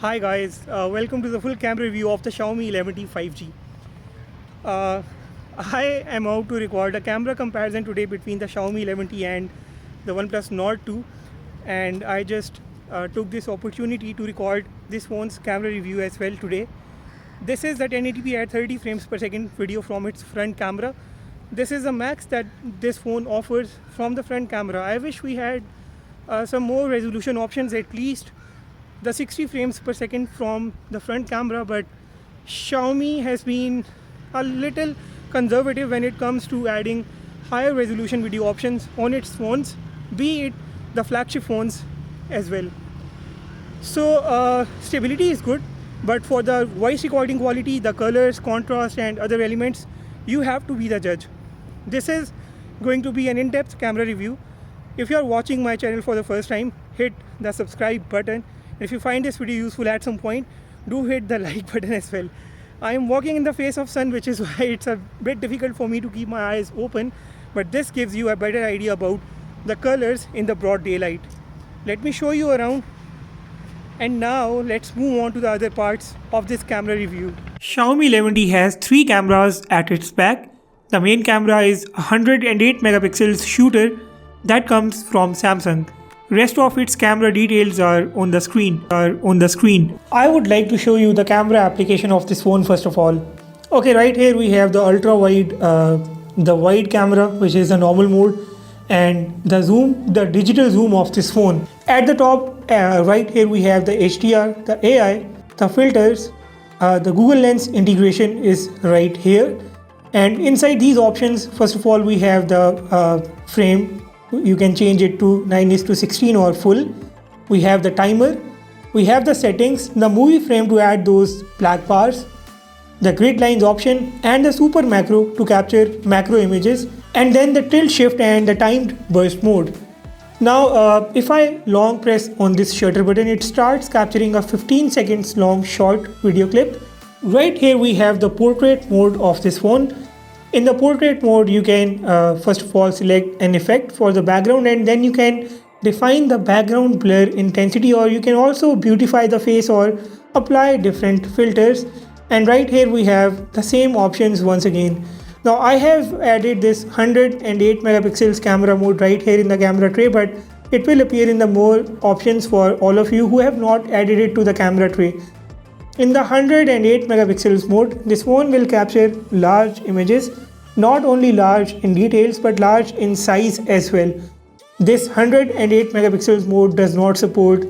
Hi guys, welcome to the full camera review of the Xiaomi 11T 5G. Uh, I am out to record a camera comparison today between the Xiaomi 11T and the OnePlus Nord 2, and I just took this opportunity to record this phone's camera review as well today. This is the 1080p at 30 frames per second video from its front camera. This is the max that this phone offers from the front camera. I wish we had some more resolution options, at least the 60 frames per second from the front camera, but Xiaomi has been a little conservative when it comes to adding higher resolution video options on its phones, be it the flagship phones as well. So stability is good, but for the voice recording quality, the colors, contrast and other elements, you have to be the judge. This is going to be an in-depth camera review. If you are watching my channel for the first time, hit the subscribe button. If you find this video useful at some point, do hit the like button as well. I am walking in the face of sun, which is why it's a bit difficult for me to keep my eyes open, but this gives you a better idea about the colors in the broad daylight. Let me show you around, and now let's move on to the other parts of this camera review. Xiaomi 11T has 3 cameras at its back. The main camera is a 108 megapixels shooter that comes from Samsung. Rest of its camera details are on the screen. I would like to show you the camera application of this phone first of all. Okay, right here we have the ultra wide, the wide camera, which is the normal mode, and the zoom, the digital zoom of this phone. At the top, right here we have the HDR, the AI, the filters, the Google Lens integration is right here. And inside these options, first of all, we have the frame. You can change it to 9:16 or full. We have the timer. We have the settings, the movie frame to add those black bars, the grid lines option, and the super macro to capture macro images, and then the tilt shift and the timed burst mode. Now, if I long press on this shutter button, it starts capturing a 15 seconds long short video clip. Right here we have the portrait mode of this phone. In the portrait mode, you can first of all select an effect for the background, and then you can define the background blur intensity, or you can also beautify the face or apply different filters. And right here we have the same options once again. Now I have added this 108 megapixels camera mode right here in the camera tray, but it will appear in the more options for all of you who have not added it to the camera tray. In the 108 megapixels mode, this phone will capture large images, not only large in details but large in size as well. This 108 megapixels mode does not support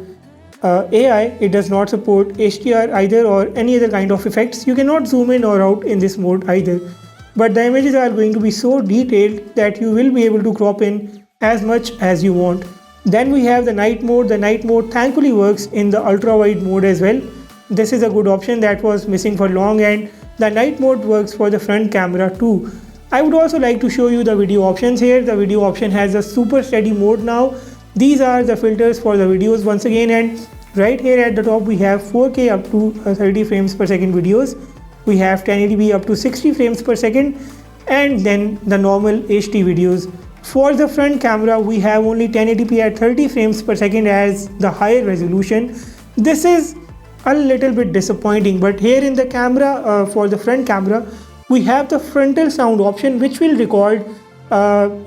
AI, it does not support HDR either or any other kind of effects. You cannot zoom in or out in this mode either. But the images are going to be so detailed that you will be able to crop in as much as you want. Then we have the night mode. The night mode thankfully works in the ultra wide mode as well. This is a good option that was missing for long, and the night mode works for the front camera too. I would also like to show you the video options here. The video option has a super steady mode now. These are the filters for the videos once again, and right here at the top we have 4K up to 30 frames per second videos. We have 1080p up to 60 frames per second, and then the normal HD videos. For the front camera, we have only 1080p at 30 frames per second as the higher resolution. This is a little bit disappointing, but here in the camera, for the front camera, we have the frontal sound option, which will record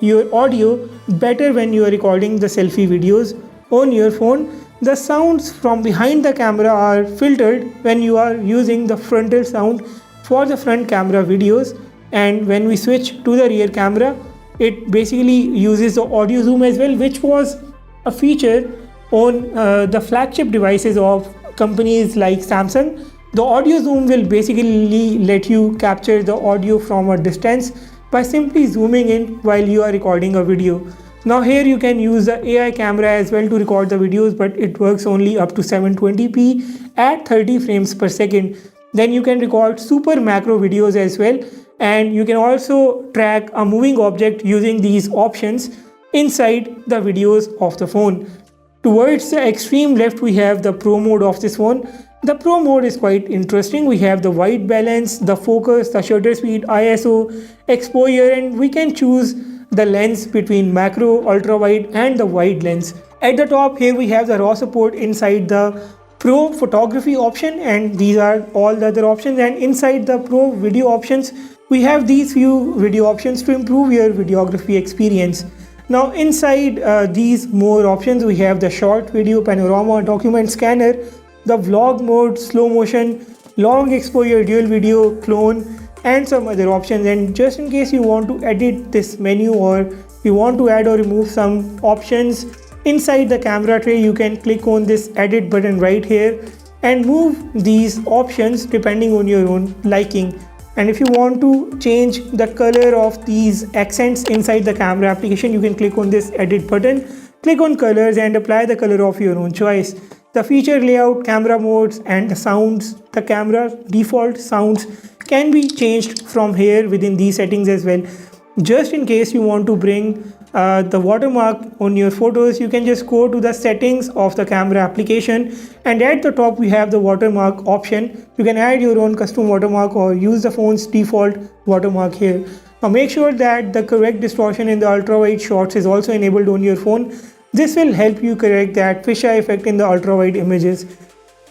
your audio better when you are recording the selfie videos on your phone. The sounds from behind the camera are filtered when you are using the frontal sound for the front camera videos, and when we switch to the rear camera, it basically uses the audio zoom as well, which was a feature on the flagship devices of companies like Samsung. The audio zoom will basically let you capture the audio from a distance by simply zooming in while you are recording a video. Now here you can use the AI camera as well to record the videos, but it works only up to 720p at 30 frames per second. Then you can record super macro videos as well, and you can also track a moving object using these options inside the videos of the phone. Towards the extreme left, we have the Pro mode of this phone. The Pro mode is quite interesting. We have the white balance, the focus, the shutter speed, ISO, exposure, and we can choose the lens between macro, ultra wide and the wide lens. At the top here we have the RAW support inside the Pro photography option, and these are all the other options. And inside the Pro video options, we have these few video options to improve your videography experience. Now inside these more options, we have the short video, panorama, document scanner, the vlog mode, slow motion, long exposure, dual video, clone, and some other options. And just in case you want to edit this menu, or you want to add or remove some options inside the camera tray, you can click on this edit button right here and move these options depending on your own liking. And if you want to change the color of these accents inside the camera application, you can click on this edit button, click on colors and apply the color of your own choice. The feature layout, camera modes, and the sounds, the camera default sounds can be changed from here within these settings as well. Just in case you want to bring the watermark on your photos, you can just go to the settings of the camera application, and at the top we have the watermark option. You can add your own custom watermark or use the phone's default watermark here. Now make sure that the correct distortion in the ultra wide shots is also enabled on your phone. This will help you correct that fisheye effect in the ultra wide images.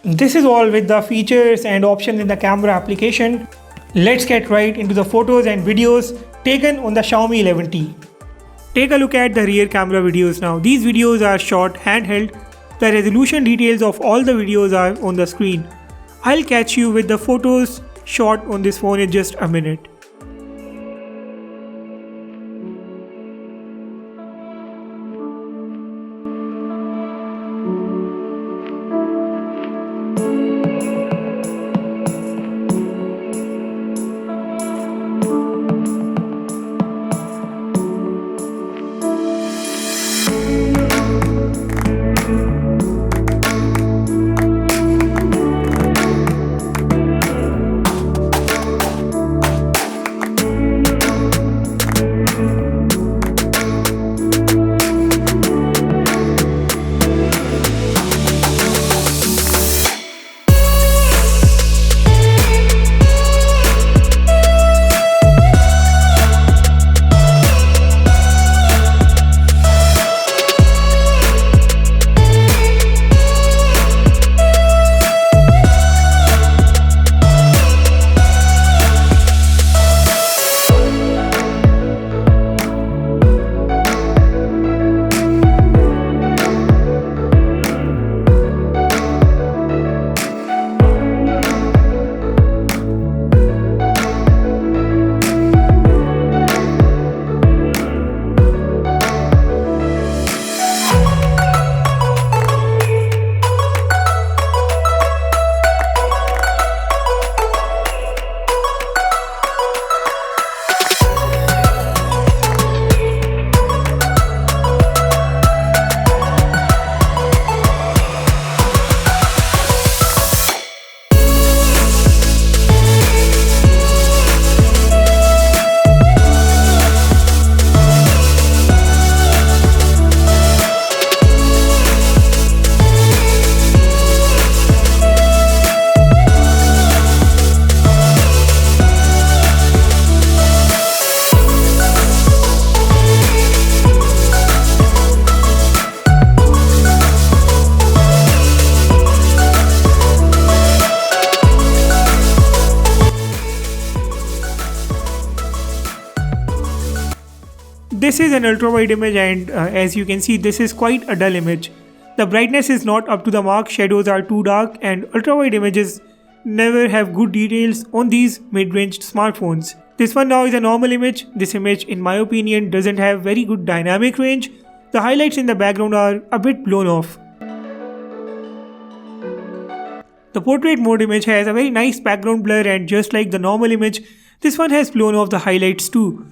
This is all with the features and options in the camera application. Let's get right into the photos and videos taken on the Xiaomi 11T. Take a look at the rear camera videos now. These videos are shot handheld. The resolution details of all the videos are on the screen. I'll catch you with the photos shot on this phone in just a minute. This is an ultra wide image, and as you can see, this is quite a dull image. The brightness is not up to the mark, shadows are too dark, and ultra wide images never have good details on these mid-range smartphones. This one now is a normal image. This image in my opinion doesn't have very good dynamic range. The highlights in the background are a bit blown off. The portrait mode image has a very nice background blur, and just like the normal image, this one has blown off the highlights too.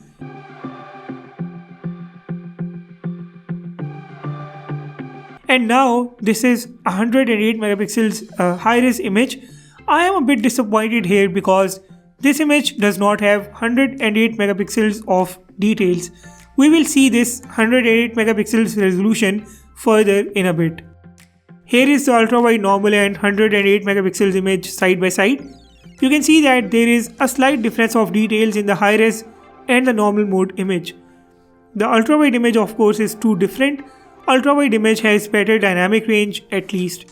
And now this is 108 megapixels high-res image. I am a bit disappointed here because this image does not have 108 megapixels of details. We will see this 108 megapixels resolution further in a bit. Here is the ultra-wide normal and 108 megapixels image side by side. You can see that there is a slight difference of details in the high-res and the normal mode image. The ultra-wide image of course is too different. Ultra-wide image has better dynamic range at least.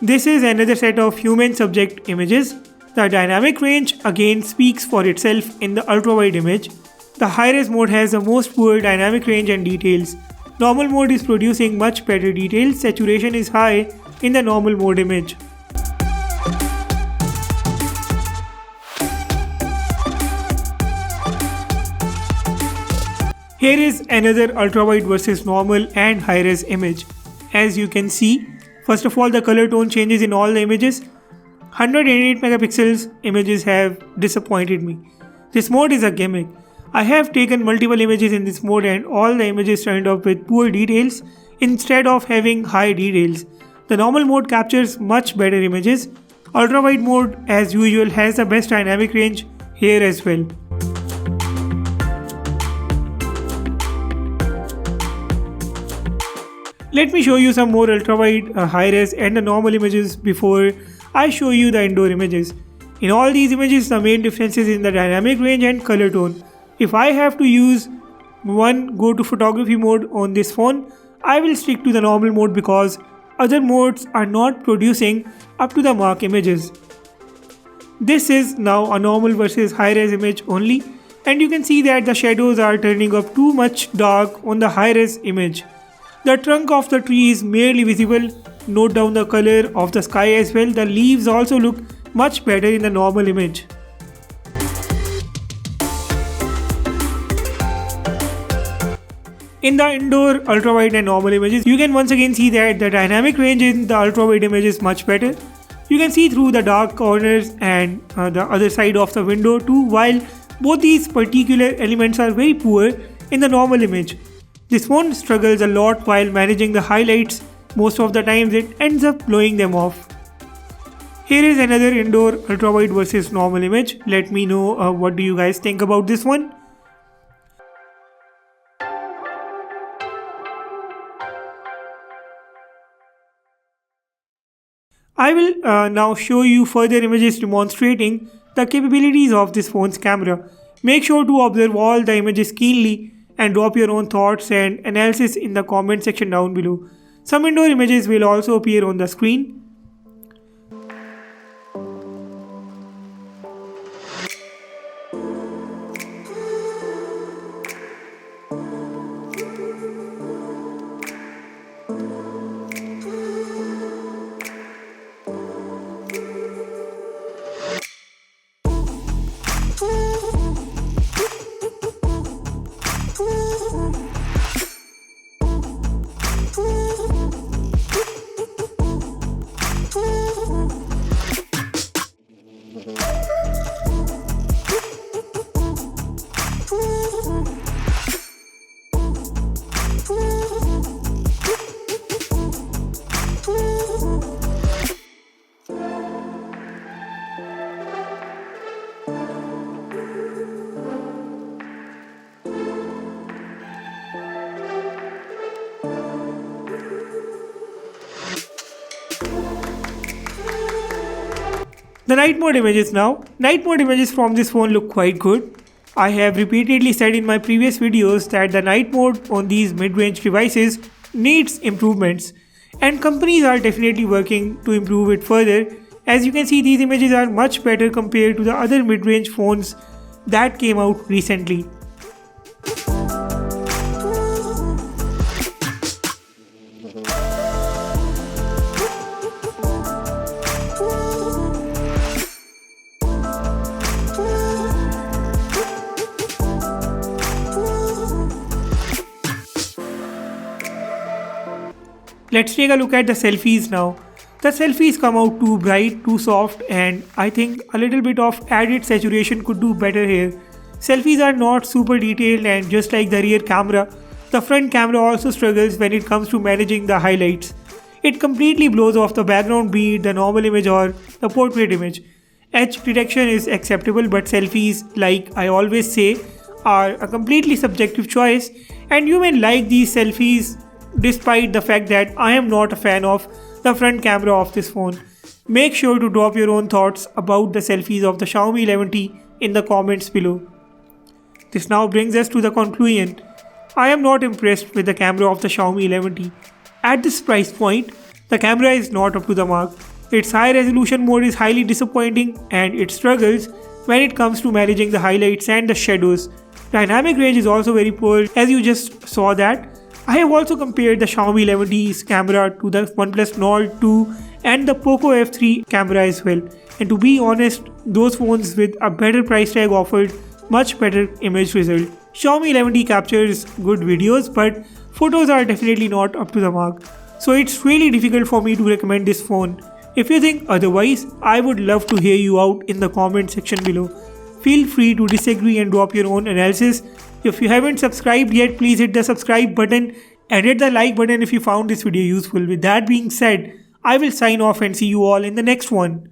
This is another set of human subject images. The dynamic range again speaks for itself in the ultra-wide image. The high-res mode has the most poor dynamic range and details. Normal mode is producing much better details. Saturation is high in the normal mode image. Here is another ultra-wide versus normal and high-res image. As you can see, first of all, the color tone changes in all the images. 188 megapixels images have disappointed me. This mode is a gimmick. I have taken multiple images in this mode and all the images turned up with poor details instead of having high details. The normal mode captures much better images. Ultra-wide mode, as usual, has the best dynamic range here as well. Let me show you some more ultra-wide, high-res and the normal images before I show you the indoor images. In all these images, the main difference is in the dynamic range and color tone. If I have to use one go-to photography mode on this phone, I will stick to the normal mode because other modes are not producing up to the mark images. This is now a normal versus high-res image only, and you can see that the shadows are turning up too much dark on the high-res image. The trunk of the tree is merely visible. Note down the color of the sky as well. The leaves also look much better in the normal image. In the indoor ultra-wide and normal images, you can once again see that the dynamic range in the ultra-wide image is much better. You can see through the dark corners and the other side of the window too, while both these particular elements are very poor in the normal image. This phone struggles a lot while managing the highlights. Most of the times it ends up blowing them off. Here is another indoor ultra-wide versus normal image. Let me know what do you guys think about this one. I will now show you further images demonstrating the capabilities of this phone's camera. Make sure to observe all the images keenly and drop your own thoughts and analysis in the comment section down below. Some indoor images will also appear on the screen. The night mode images now. Night mode images from this phone look quite good. I have repeatedly said in my previous videos that the night mode on these mid-range devices needs improvements, and companies are definitely working to improve it further. As you can see, these images are much better compared to the other mid-range phones that came out recently. Let's take a look at the selfies now. The selfies come out too bright, too soft, and I think a little bit of added saturation could do better here. Selfies are not super detailed, and just like the rear camera, the front camera also struggles when it comes to managing the highlights. It completely blows off the background, be it the normal image or the portrait image. Edge detection is acceptable, but selfies, like I always say, are a completely subjective choice, and you may like these selfies despite the fact that I am not a fan of the front camera of this phone. Make sure to drop your own thoughts about the selfies of the Xiaomi 11T in the comments below. This now brings us to the conclusion. I am not impressed with the camera of the Xiaomi 11T. At this price point, the camera is not up to the mark. Its high resolution mode is highly disappointing and it struggles when it comes to managing the highlights and the shadows. Dynamic range is also very poor, as you just saw that. I have also compared the Xiaomi 11T's camera to the OnePlus Nord 2 and the Poco F3 camera as well. And to be honest, those phones with a better price tag offered much better image result. Xiaomi 11T captures good videos, but photos are definitely not up to the mark. So it's really difficult for me to recommend this phone. If you think otherwise, I would love to hear you out in the comment section below. Feel free to disagree and drop your own analysis. If you haven't subscribed yet, please hit the subscribe button and hit the like button if you found this video useful. With that being said, I will sign off and see you all in the next one.